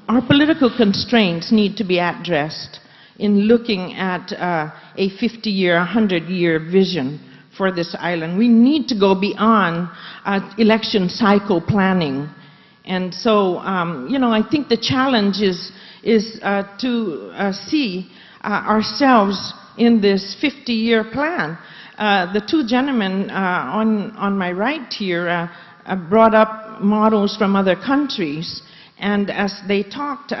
our political constraints need to be addressed in looking at a 50-year, 100-year vision for this island. We need to go beyond election cycle planning. And so, you know, I think the challenge is to see ourselves in this 50-year plan. The two gentlemen on my right here brought up models from other countries. And as they talked,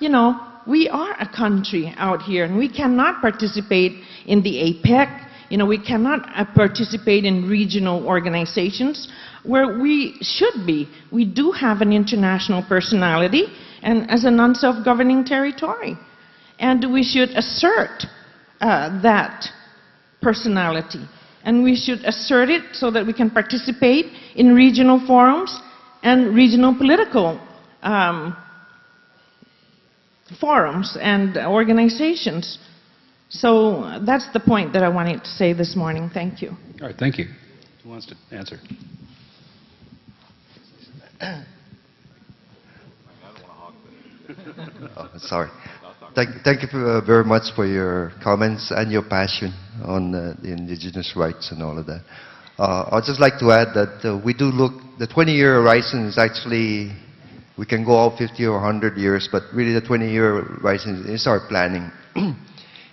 you know, we are a country out here, and we cannot participate in the APEC. You know, we cannot participate in regional organizations where we should be. We do have an international personality and as a non-self-governing territory. And we should assert that personality. And we should assert it so that we can participate in regional forums and regional political forums and organizations. So that's the point that I wanted to say this morning. Thank you. All right, thank you. Who wants to answer? Oh, sorry. Thank you very much for your comments and your passion on the indigenous rights and all of that. I'd just like to add that we do look, the 20-year horizon is actually, we can go out 50 or 100 years, but really the 20-year horizon is our planning.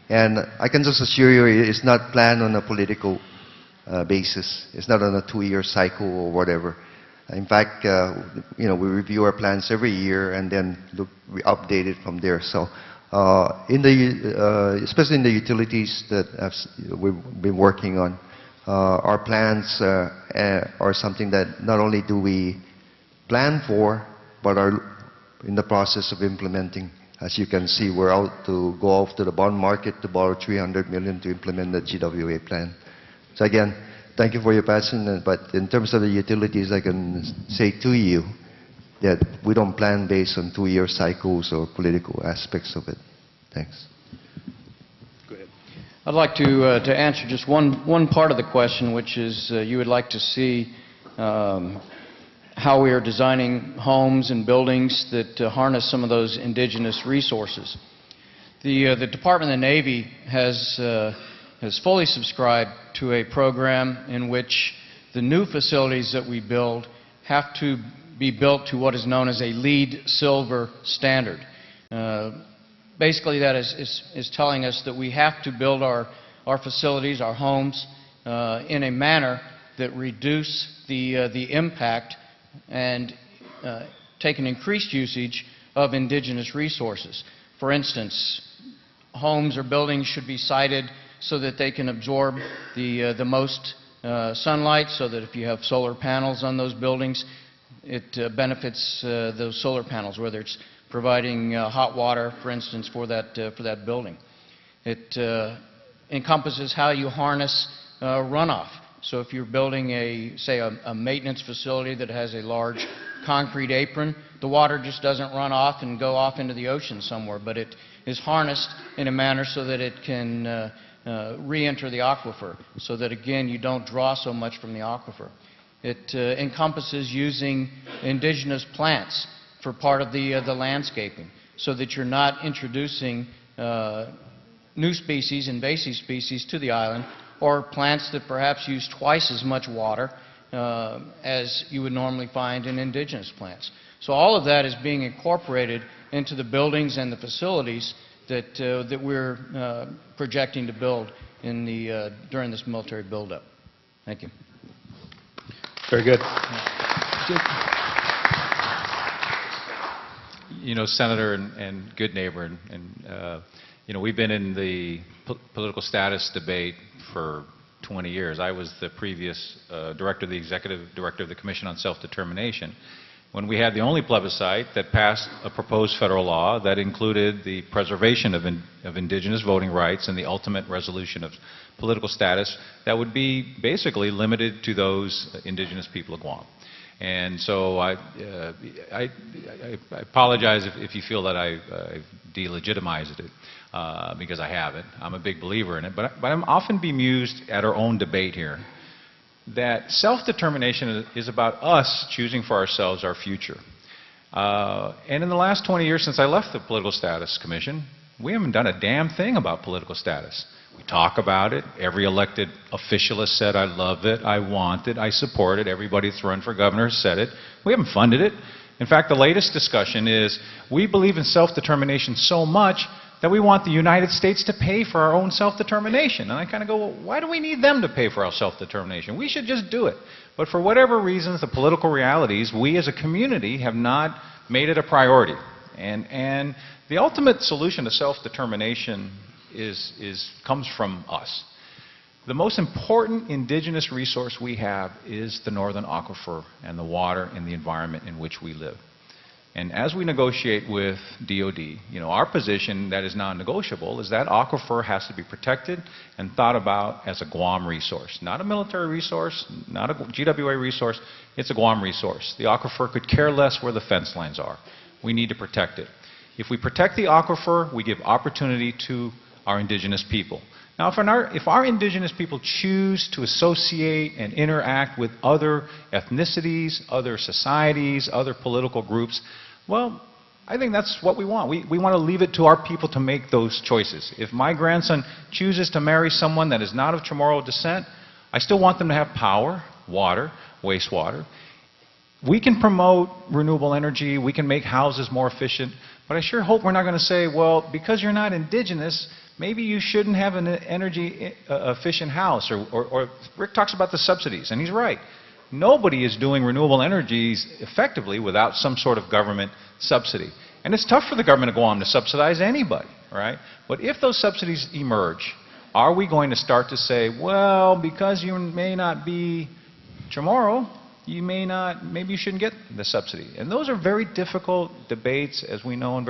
And I can just assure you it's not planned on a political basis. It's not on a 2-year cycle or whatever. In fact, you know, we review our plans every year and then we update it from there. So, especially in the utilities that we've been working on, our plans are something that not only do we plan for, but are in the process of implementing. As you can see, we're out to go off to the bond market to borrow $300 million to implement the GWA plan. So again, thank you for your passion, but in terms of the utilities, I can say to you that we don't plan based on 2-year cycles or political aspects of it. Thanks. Go ahead. I'd like to answer just one part of the question, which is you would like to see how we are designing homes and buildings that harness some of those indigenous resources. The Department of the Navy has fully subscribed to a program in which the new facilities that we build have to be built to what is known as a LEED Silver standard. Basically, that is telling us that we have to build our facilities, our homes, in a manner that reduce the impact and take an increased usage of indigenous resources. For instance, homes or buildings should be sited so that they can absorb the most sunlight, so that if you have solar panels on those buildings, it benefits those solar panels, whether it's providing hot water, for instance, for that building. It encompasses how you harness runoff. So if you're building say a maintenance facility that has a large concrete apron, the water just doesn't run off and go off into the ocean somewhere, but it is harnessed in a manner so that it can re-enter the aquifer, so that again you don't draw so much from the aquifer. It encompasses using indigenous plants for part of the landscaping, so that you're not introducing new species, invasive species, to the island, or plants that perhaps use twice as much water as you would normally find in indigenous plants. So all of that is being incorporated into the buildings and the facilities that we're projecting to build in during this military buildup. Thank you. Very good. You know, Senator and good neighbor, and you know, we've been in the political status debate for 20 years. I was the previous director, the executive director of the Commission on Self-Determination, when we had the only plebiscite that passed a proposed federal law that included the preservation of indigenous voting rights and the ultimate resolution of political status that would be basically limited to those indigenous people of Guam. And so I apologize if you feel that I've delegitimized it, because I haven't. I'm a big believer in it, but I'm often bemused at our own debate here that self-determination is about us choosing for ourselves our future. And in the last 20 years since I left the Political Status Commission, we haven't done a damn thing about political status. We talk about it. Every elected official has said, I love it, I want it, I support it. Everybody that's run for governor has said it. We haven't funded it. In fact, the latest discussion is we believe in self-determination so much that we want the United States to pay for our own self-determination. And I kind of go, well, why do we need them to pay for our self-determination? We should just do it. But for whatever reasons, the political realities, we as a community have not made it a priority. And the ultimate solution to self-determination comes from us. The most important indigenous resource we have is the northern aquifer and the water and the environment in which we live. And as we negotiate with DOD, our position that is non-negotiable is that aquifer has to be protected and thought about as a Guam resource. Not a military resource, not a GWA resource, it's a Guam resource. The aquifer could care less where the fence lines are. We need to protect it. If we protect the aquifer, we give opportunity to our indigenous people. Now, if our indigenous people choose to associate and interact with other ethnicities, other societies, other political groups, well, I think that's what we want. We want to leave it to our people to make those choices. If my grandson chooses to marry someone that is not of Chamorro descent, I still want them to have power, water, wastewater. We can promote renewable energy, we can make houses more efficient, but I sure hope we're not going to say, well, because you're not indigenous, maybe you shouldn't have an energy efficient house. Or Rick talks about the subsidies, and he's right. Nobody is doing renewable energies effectively without some sort of government subsidy. And it's tough for the government of Guam to subsidize anybody, right? But if those subsidies emerge, are we going to start to say, well, because you may not be Chamorro, maybe you shouldn't get the subsidy? And those are very difficult debates, as we know, and